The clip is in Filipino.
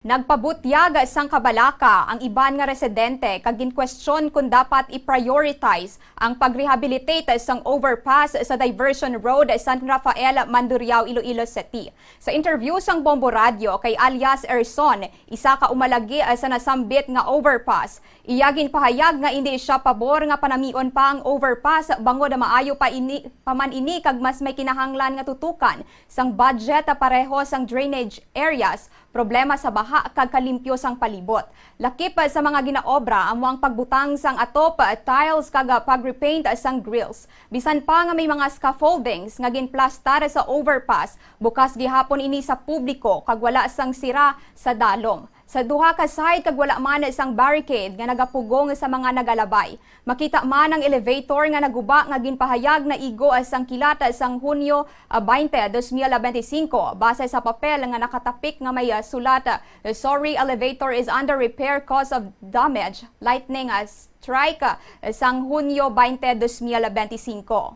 Nagpabutyag sang kabalaka ang iban nga residente kag ginkwestiyon kung dapat i-prioritize ang pag-rehabilitate sang overpass sa Diversion Road San Rafael, Mandurriao, Iloilo City. Sa interview sang Bombo Radio kay alias Erson, isa ka umalagi sa nasambit nga overpass. Iyagin pahayag nga hindi siya pabor nga panamion pa ang overpass bangod na maayo pa man ini kag mas may kinahanglan nga tutukan sang budget pareho sang drainage areas, problema sa baha kag kalimpyo sang palibot. Lakip sa mga ginaobra amo ang pagbutang sang atop, tiles kag pagrepaint sang grills. Bisan pa nga may mga scaffoldings nga ginplastar sa overpass, bukas gihapon ini sa publiko kag wala sang sira sa dalom. Sa duha ka side kag wala man isang barricade nga nagapugong sa mga nagalabay. Makita man ang elevator nga naguba nga ginpahayag na igo sang kilata sang Hunyo 20, 2025 base sa papel nga nakatapik nga may sulat, "Sorry, elevator is under repair cause of damage." Lightning strike sang Hunyo 20, 2025.